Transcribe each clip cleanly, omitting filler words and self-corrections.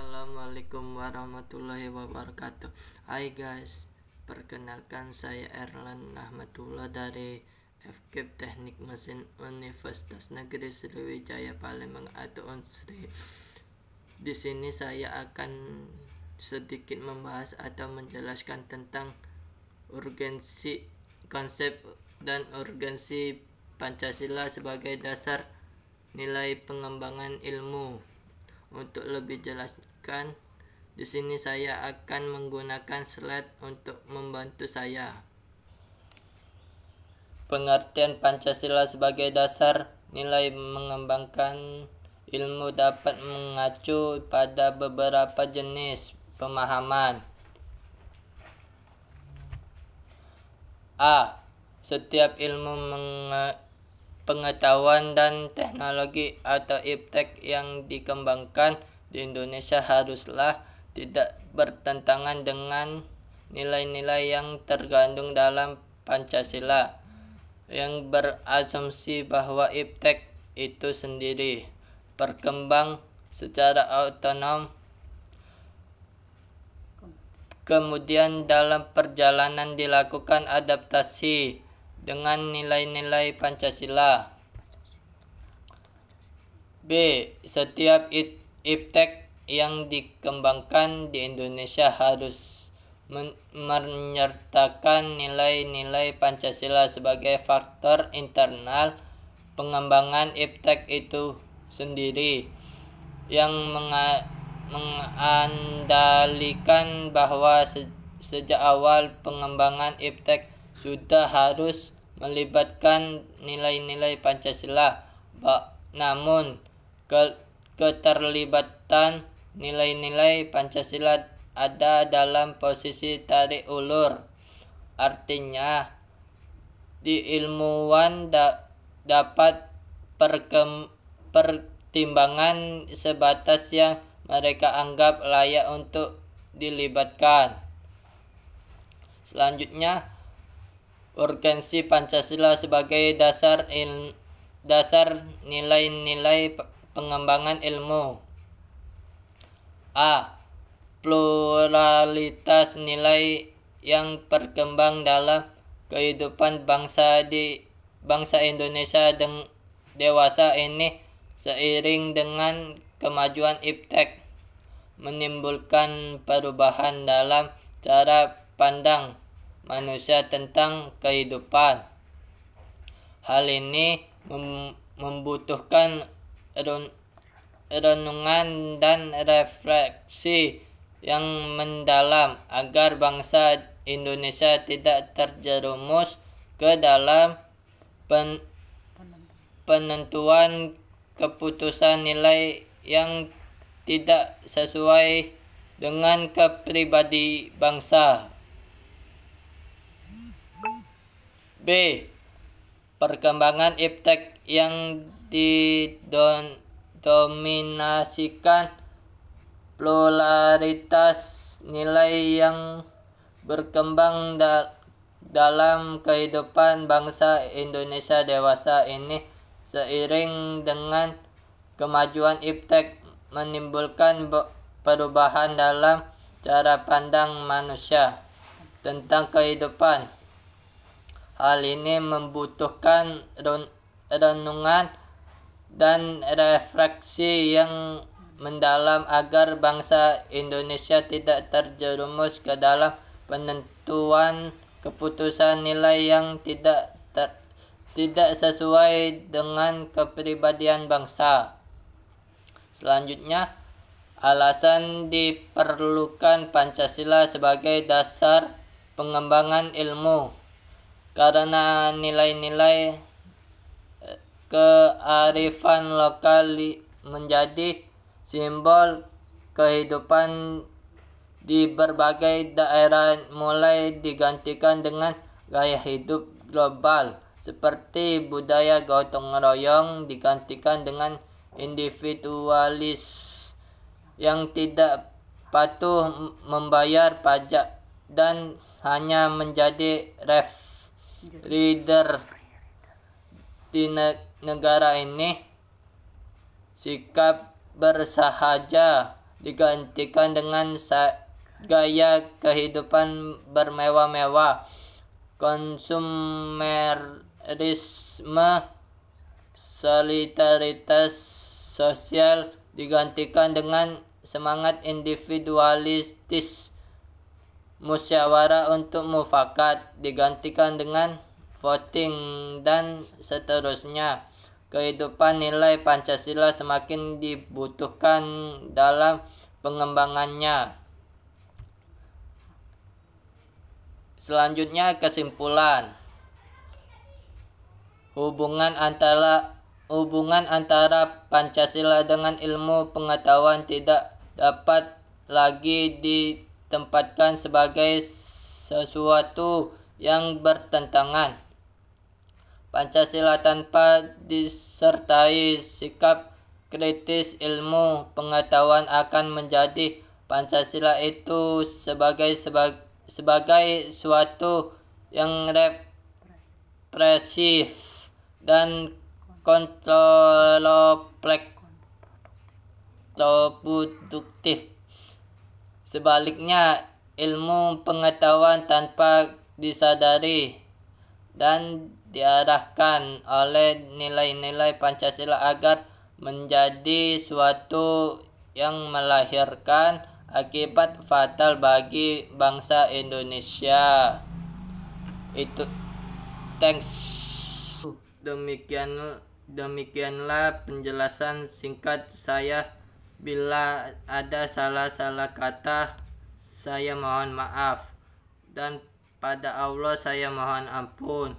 Assalamualaikum warahmatullahi wabarakatuh. Hai guys, perkenalkan saya Erlan Rahmatullah dari FKIP Teknik Mesin Universitas Negeri Sriwijaya Palembang atau Unsri. Di sini saya akan sedikit membahas atau menjelaskan tentang urgensi konsep dan urgensi Pancasila sebagai dasar nilai pengembangan ilmu. Untuk lebih jelaskan, di sini saya akan menggunakan slide untuk membantu saya. Pengertian Pancasila sebagai dasar nilai mengembangkan ilmu dapat mengacu pada beberapa jenis pemahaman. A. Setiap ilmu pengetahuan dan teknologi atau iptek yang dikembangkan di Indonesia haruslah tidak bertentangan dengan nilai-nilai yang terkandung dalam Pancasila, yang berasumsi bahwa iptek itu sendiri berkembang secara otonom, kemudian dalam perjalanan dilakukan adaptasi dengan nilai-nilai Pancasila. B. Setiap iptek yang dikembangkan di Indonesia harus menyertakan nilai-nilai Pancasila sebagai faktor internal pengembangan iptek itu sendiri, yang mengandalkan bahwa sejak awal pengembangan iptek sudah harus melibatkan nilai-nilai Pancasila. Namun keterlibatan nilai-nilai Pancasila ada dalam posisi tarik ulur. Artinya, ilmuwan dapat pertimbangan sebatas yang mereka anggap layak untuk dilibatkan. Selanjutnya, urgensi Pancasila sebagai dasar nilai-nilai pengembangan ilmu. A. Pluralitas nilai yang berkembang dalam kehidupan bangsa Indonesia dewasa ini seiring dengan kemajuan iptek menimbulkan perubahan dalam cara pandang manusia tentang kehidupan. Hal ini membutuhkan renungan dan refleksi yang mendalam agar bangsa Indonesia tidak terjerumus ke dalam penentuan keputusan nilai yang tidak sesuai dengan kepribadian bangsa. B. Perkembangan iptek yang didominasikan pluralitas nilai yang berkembang dalam kehidupan bangsa Indonesia dewasa ini seiring dengan kemajuan iptek menimbulkan perubahan dalam cara pandang manusia tentang kehidupan. Hal ini membutuhkan renungan dan refleksi yang mendalam agar bangsa Indonesia tidak terjerumus ke dalam penentuan keputusan nilai yang tidak sesuai dengan kepribadian bangsa. Selanjutnya, alasan diperlukan Pancasila sebagai dasar pengembangan ilmu. Karena nilai-nilai kearifan lokal menjadi simbol kehidupan di berbagai daerah mulai digantikan dengan gaya hidup global seperti budaya gotong royong digantikan dengan individualis yang tidak patuh membayar pajak dan hanya menjadi leader di negara ini. Sikap bersahaja digantikan dengan gaya kehidupan bermewah-mewah. Konsumerisme, solidaritas sosial digantikan dengan semangat individualistis. Musyawarah untuk mufakat digantikan dengan voting, dan seterusnya. Kehidupan nilai Pancasila semakin dibutuhkan dalam pengembangannya. Selanjutnya, kesimpulan. Hubungan antara Pancasila dengan ilmu pengetahuan tidak dapat lagi ditempatkan sebagai sesuatu yang bertentangan. Pancasila tanpa disertai sikap kritis ilmu pengetahuan akan menjadi Pancasila itu sebagai suatu yang represif dan kontraproduktif. Sebaliknya, ilmu pengetahuan tanpa disadari dan diarahkan oleh nilai-nilai Pancasila agar menjadi suatu yang melahirkan akibat fatal bagi bangsa Indonesia. Itu thanks. Demikianlah penjelasan singkat saya. Bila ada salah-salah kata, saya mohon maaf, dan pada Allah saya mohon ampun.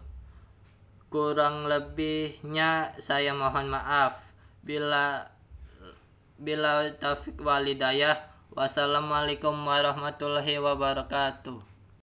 Kurang lebihnya saya mohon maaf. Bila taufik walhidayah. Wassalamualaikum warahmatullahi wabarakatuh.